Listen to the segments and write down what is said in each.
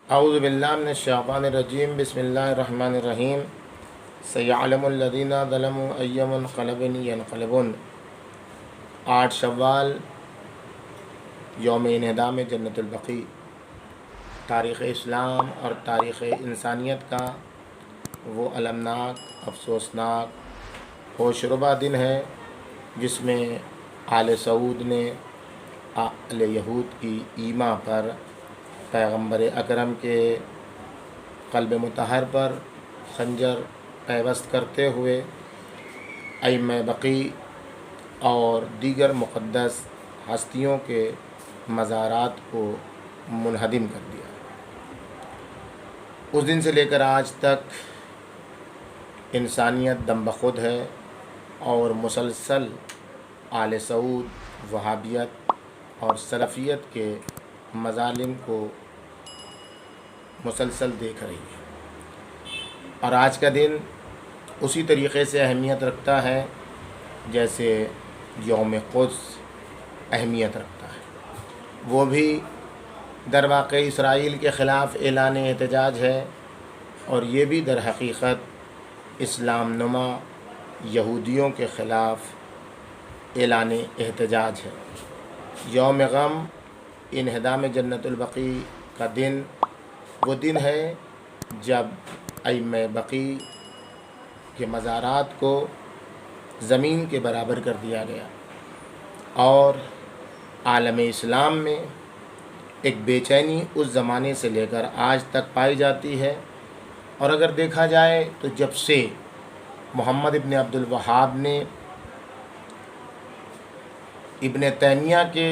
اعوذ باللہ من الشیطان الرجیم بسم اللہ الرحمن الرحیم سیعلم الذین ظلموا ای منقلب ینقلبون 8 شوال یوم انہدام جنت البقیع تاریخ اسلام اور تاریخ انسانیت کا وہ المناک افسوسناک ہوشربا دن ہے جس میں آل سعود نے آل یہود کی ایما پر پیغمبر اکرم کے قلب مطہر پر خنجر پیوست کرتے ہوئے ائمہ بقیع اور دیگر مقدس ہستیوں کے مزارات کو منہدم کر دیا۔ اس دن سے لے کر آج تک انسانیت دم بخود ہے اور مسلسل آل سعود، وہابیت اور سلفیت کے مظالم کو مسلسل دیکھ رہی ہے، اور آج کا دن اسی طریقے سے اہمیت رکھتا ہے جیسے یوم قدس اہمیت رکھتا ہے۔ وہ بھی در واقع اسرائیل کے خلاف اعلان احتجاج ہے، اور یہ بھی در حقیقت اسلام نما یہودیوں کے خلاف اعلان احتجاج ہے۔ یوم غم انہدام جنت البقیع کا دن وہ دن ہے جب ائمہ بقیع کے مزارات کو زمین کے برابر کر دیا گیا، اور عالم اسلام میں ایک بے چینی اس زمانے سے لے کر آج تک پائی جاتی ہے۔ اور اگر دیکھا جائے تو جب سے محمد ابن عبد الوہاب نے ابن تیمیہ کے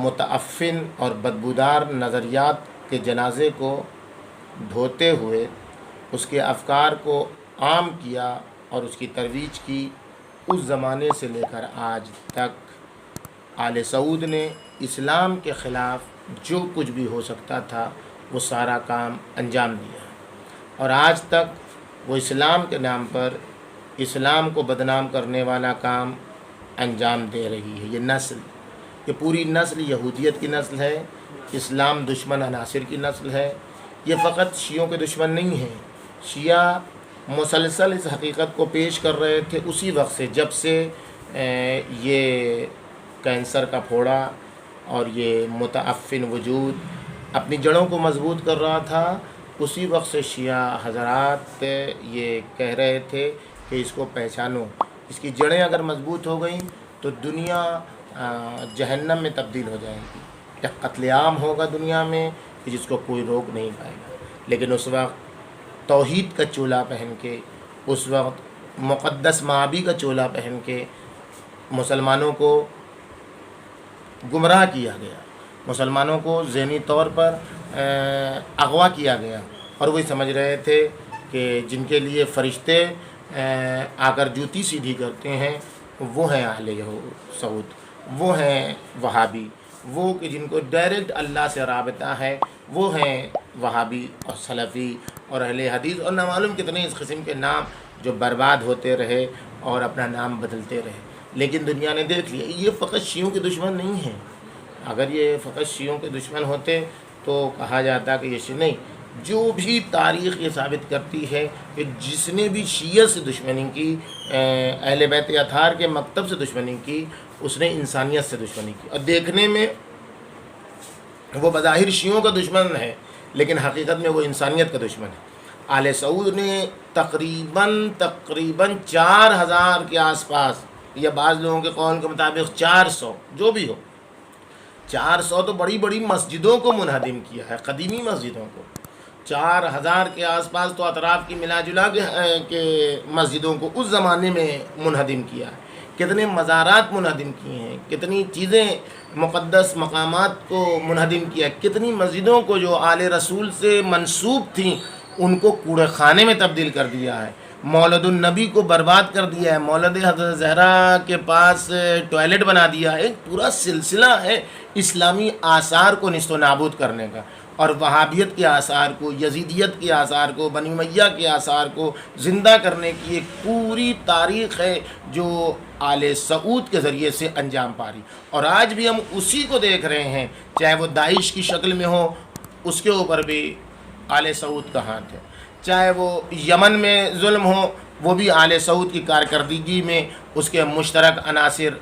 متعفن اور بدبودار نظریات کے جنازے کو دھوتے ہوئے اس کے افکار کو عام کیا اور اس کی ترویج کی، اس زمانے سے لے کر آج تک آل سعود نے اسلام کے خلاف جو کچھ بھی ہو سکتا تھا وہ سارا کام انجام دیا، اور آج تک وہ اسلام کے نام پر اسلام کو بدنام کرنے والا کام انجام دے رہی ہے۔ یہ پوری نسل یہودیت کی نسل ہے، اسلام دشمن عناصر کی نسل ہے۔ یہ فقط شیعوں کے دشمن نہیں ہیں، شیعہ مسلسل اس حقیقت کو پیش کر رہے تھے اسی وقت سے، جب سے یہ کینسر کا پھوڑا اور یہ متعفن وجود اپنی جڑوں کو مضبوط کر رہا تھا، اسی وقت سے شیعہ حضرات یہ کہہ رہے تھے کہ اس کو پہچانو، اس کی جڑیں اگر مضبوط ہو گئیں تو دنیا جہنم میں تبدیل ہو جائے گی، ایک قتل عام ہوگا دنیا میں کہ جس کو کوئی روک نہیں پائے گا۔ لیکن اس وقت توحید کا چولا پہن کے، اس وقت مقدس معابی کا چولا پہن کے مسلمانوں کو گمراہ کیا گیا، مسلمانوں کو ذہنی طور پر اغوا کیا گیا، اور وہی سمجھ رہے تھے کہ جن کے لیے فرشتے آ کر جوتی سیدھی کرتے ہیں وہ ہیں اہل سعود، وہ ہیں وہابی، وہ کہ جن کو ڈائریکٹ اللہ سے رابطہ ہے وہ ہیں وہابی اور سلفی اور اہل حدیث، اور نہ معلوم کتنے اس قسم کے نام جو برباد ہوتے رہے اور اپنا نام بدلتے رہے۔ لیکن دنیا نے دیکھ لیا یہ فقط شیعوں کے دشمن نہیں ہیں۔ اگر یہ فقط شیعوں کے دشمن ہوتے تو کہا جاتا کہ یہ شیعہ نہیں، جو بھی تاریخ یہ ثابت کرتی ہے کہ جس نے بھی شیعہ سے دشمنی کی، اہل بیت اطہار کے مکتب سے دشمنی کی، اس نے انسانیت سے دشمنی کی، اور دیکھنے میں وہ بظاہر شیعوں کا دشمن ہے لیکن حقیقت میں وہ انسانیت کا دشمن ہے۔ آل سعود نے تقریباً 4000 کے آس پاس، یا بعض لوگوں کے قول کے مطابق 400، جو بھی ہو، 400 تو بڑی بڑی مسجدوں کو منہدم کیا ہے، قدیمی مسجدوں کو۔ 4000 کے آس پاس تو اطراف کی ملا جلا کے مسجدوں کو اس زمانے میں منہدم کیا ہے۔ کتنے مزارات منہدم کیے ہیں، کتنی چیزیں مقدس مقامات کو منہدم کیا، کتنی مسجدوں کو جو آل رسول سے منسوب تھیں ان کو کوڑے خانے میں تبدیل کر دیا ہے، مولد النبی کو برباد کر دیا ہے، مولد حضرت زہرا کے پاس ٹوائلٹ بنا دیا ہے۔ ایک پورا سلسلہ ہے اسلامی آثار کو نیست و نابود کرنے کا، اور وہابیت کے آثار کو، یزیدیت کے آثار کو، بنی امیہ کے آثار کو زندہ کرنے کی ایک پوری تاریخ ہے جو آل سعود کے ذریعے سے انجام پا رہی، اور آج بھی ہم اسی کو دیکھ رہے ہیں، چاہے وہ داعش کی شکل میں ہو، اس کے اوپر بھی آل سعود کا ہاتھ ہے، چاہے وہ یمن میں ظلم ہو وہ بھی آل سعود کی کارکردگی میں اس کے مشترک عناصر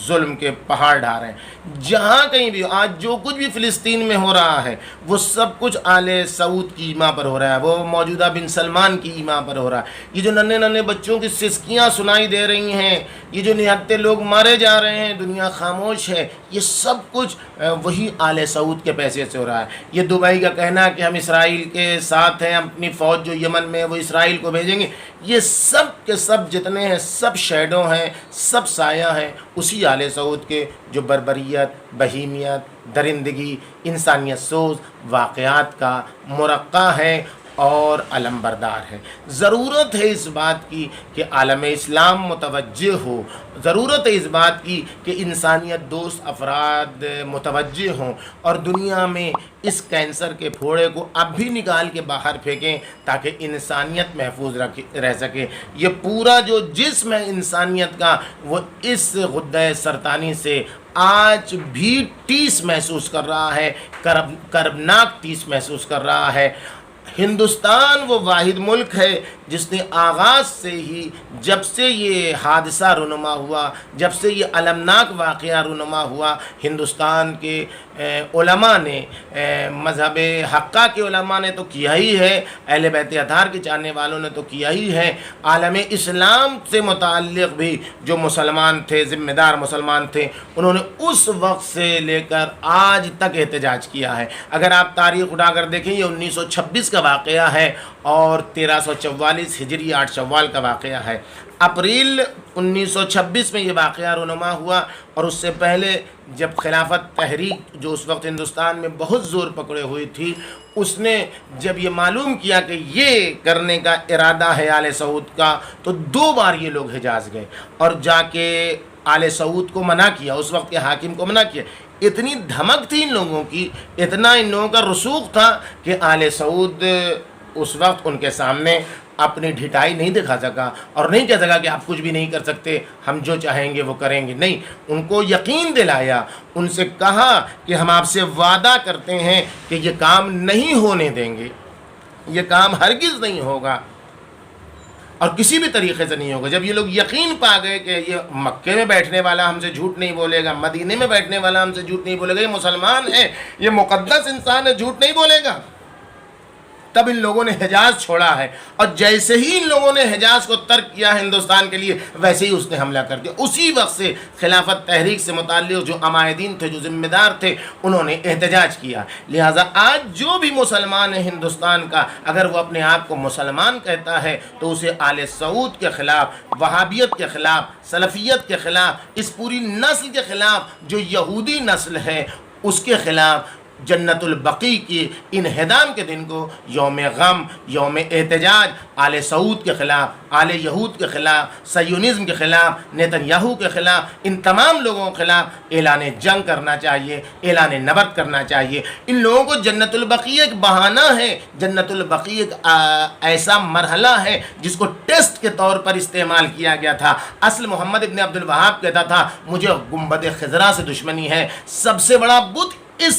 ظلم کے پہاڑ ڈھا رہے ہیں۔ جہاں کہیں بھی آج جو کچھ بھی فلسطین میں ہو رہا ہے وہ سب کچھ آل سعود کی ایما پر ہو رہا ہے، وہ موجودہ بن سلمان کی ایما پر ہو رہا ہے۔ یہ جو ننھے ننھے بچوں کی سسکیاں سنائی دے رہی ہیں، یہ جو نہتے لوگ مارے جا رہے ہیں، دنیا خاموش ہے، یہ سب کچھ وہی آل سعود کے پیسے سے ہو رہا ہے۔ یہ دبئی کا کہنا کہ ہم اسرائیل کے ساتھ ہیں، اپنی فوج جو یمن میں ہے وہ اسرائیل کو بھیجیں گے، یہ سب کے سب جتنے ہیں سب شیڈو ہیں، سب سایہ ہیں اسی آل سعود کے جو بربریت، بہیمیت، درندگی، انسانیت سوز واقعات کا مرقع ہے اور علم بردار ہے۔ ضرورت ہے اس بات کی کہ عالم اسلام متوجہ ہو، ضرورت ہے اس بات کی کہ انسانیت دوست افراد متوجہ ہوں اور دنیا میں اس کینسر کے پھوڑے کو اب بھی نکال کے باہر پھینکیں تاکہ انسانیت محفوظ رہ سکے۔ یہ پورا جو جسم ہے انسانیت کا وہ اس غدہ سرطانی سے آج بھی ٹیس محسوس کر رہا ہے، کربناک ٹیس محسوس کر رہا ہے۔ ہندوستان وہ واحد ملک ہے جس نے آغاز سے ہی، جب سے یہ حادثہ رونما ہوا، جب سے یہ المناک واقعہ رونما ہوا، ہندوستان کے علماء نے، مذہب حقہ کے علماء نے تو کیا ہی ہے، اہل بیت اطہار کے چاہنے والوں نے تو کیا ہی ہے، عالم اسلام سے متعلق بھی جو مسلمان تھے، ذمہ دار مسلمان تھے، انہوں نے اس وقت سے لے کر آج تک احتجاج کیا ہے۔ اگر آپ تاریخ اٹھا کر دیکھیں یہ 1926 کا واقعہ ہے اور 1344 ہجری 8 شوال کا واقعہ ہے۔ اپریل 1926 میں یہ واقعہ رونما ہوا اور اس سے پہلے جب خلافت تحریک جو اس وقت ہندوستان میں بہت زور پکڑے ہوئی تھی، اس نے جب یہ معلوم کیا کہ یہ کرنے کا ارادہ ہے آل سعود کا، تو 2 بار یہ لوگ حجاز گئے اور جا کے آل سعود کو منع کیا، اس وقت کے حاکم کو منع کیا۔ اتنی دھمک تھی ان لوگوں کی، اتنا ان لوگوں کا رسوخ تھا کہ آل سعود اس وقت ان کے سامنے اپنی ڈھٹائی نہیں دکھا سکا اور نہیں کہہ سکا کہ آپ کچھ بھی نہیں کر سکتے، ہم جو چاہیں گے وہ کریں گے۔ نہیں، ان کو یقین دلایا، ان سے کہا کہ ہم آپ سے وعدہ کرتے ہیں کہ یہ کام نہیں ہونے دیں گے، یہ کام ہرگز نہیں ہوگا اور کسی بھی طریقے سے نہیں ہوگا۔ جب یہ لوگ یقین پا گئے کہ یہ مکے میں بیٹھنے والا ہم سے جھوٹ نہیں بولے گا، مدینے میں بیٹھنے والا ہم سے جھوٹ نہیں بولے گا، یہ مسلمان ہے، یہ مقدس انسان ہے، جھوٹ نہیں بولے گا، تب ان لوگوں نے حجاز چھوڑا ہے۔ اور جیسے ہی ان لوگوں نے حجاز کو ترک کیا ہندوستان کے لیے، ویسے ہی اس نے حملہ کر دیا۔ اسی وقت سے خلافت تحریک سے متعلق جو عمائدین تھے، جو ذمہ دار تھے، انہوں نے احتجاج کیا۔ لہٰذا آج جو بھی مسلمان ہے ہندوستان کا، اگر وہ اپنے آپ کو مسلمان کہتا ہے تو اسے آل سعود کے خلاف، وہابیت کے خلاف، سلفیت کے خلاف، اس پوری نسل کے خلاف جو یہودی نسل ہے اس کے خلاف جنت البقیع کی انہدام کے دن کو یوم غم، یوم احتجاج، آل سعود کے خلاف، آل یہود کے خلاف، صہیونزم کے خلاف، نیتن کے خلاف، ان تمام لوگوں کے خلاف اعلان جنگ کرنا چاہیے، اعلان نبرد کرنا چاہیے۔ ان لوگوں کو جنت البقیع ایک بہانہ ہے، جنت البقیع ایک ایسا مرحلہ ہے جس کو ٹیسٹ کے طور پر استعمال کیا گیا تھا۔ اصل محمد ابن عبد الوہاب کہتا تھا مجھے گنبد خضرا سے دشمنی ہے، سب سے بڑا بت اس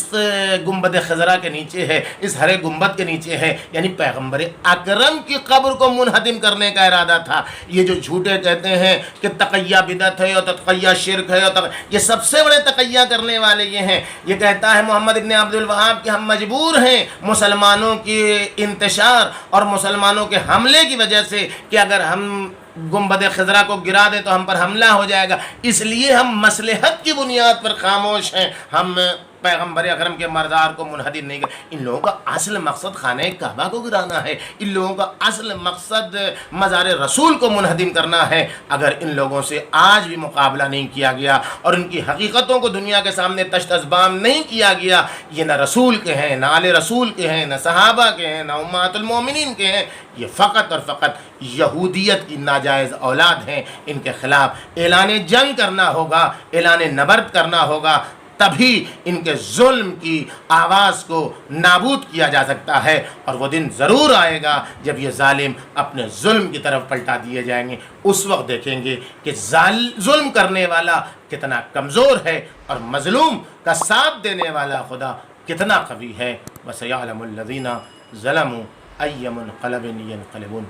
گنبد خضرا کے نیچے ہے، اس ہرے گنبد کے نیچے ہے، یعنی پیغمبر اکرم کی قبر کو منہدم کرنے کا ارادہ تھا۔ یہ جو جھوٹے کہتے ہیں کہ تقیہ بدعت ہے اور تقیہ شرک ہے، یہ سب سے بڑے تقیہ کرنے والے یہ ہیں۔ یہ کہتا ہے محمد ابن عبد الوہاب کہ ہم مجبور ہیں مسلمانوں کی انتشار اور مسلمانوں کے حملے کی وجہ سے کہ اگر ہم گنبد خضرا کو گرا دیں تو ہم پر حملہ ہو جائے گا، اس لیے ہم مصلحت کی بنیاد پر خاموش ہیں، ہم پیغمبر اکرم کے مردار کو منہدم نہیں کریں۔ ان لوگوں کا اصل مقصد خانہ کعبہ کو گرانا ہے، ان لوگوں کا اصل مقصد مزار رسول کو منہدم کرنا ہے۔ اگر ان لوگوں سے آج بھی مقابلہ نہیں کیا گیا اور ان کی حقیقتوں کو دنیا کے سامنے تشت ازبام نہیں کیا گیا، یہ نہ رسول کے ہیں، نہ آل رسول کے ہیں، نہ صحابہ کے ہیں، نہ امہات المومنین کے ہیں، یہ فقط اور فقط یہودیت کی ناجائز اولاد ہیں۔ ان کے خلاف اعلان جنگ کرنا ہوگا، اعلان نبرد کرنا ہوگا، تبھی ان کے ظلم کی آواز کو نابود کیا جا سکتا ہے۔ اور وہ دن ضرور آئے گا جب یہ ظالم اپنے ظلم کی طرف پلٹا دیے جائیں گے، اس وقت دیکھیں گے کہ ظلم کرنے والا کتنا کمزور ہے اور مظلوم کا ساتھ دینے والا خدا کتنا قوی ہے۔ وَسَيَعْلَمُ الَّذِينَ ظلموا أي منقلب ينقلبون.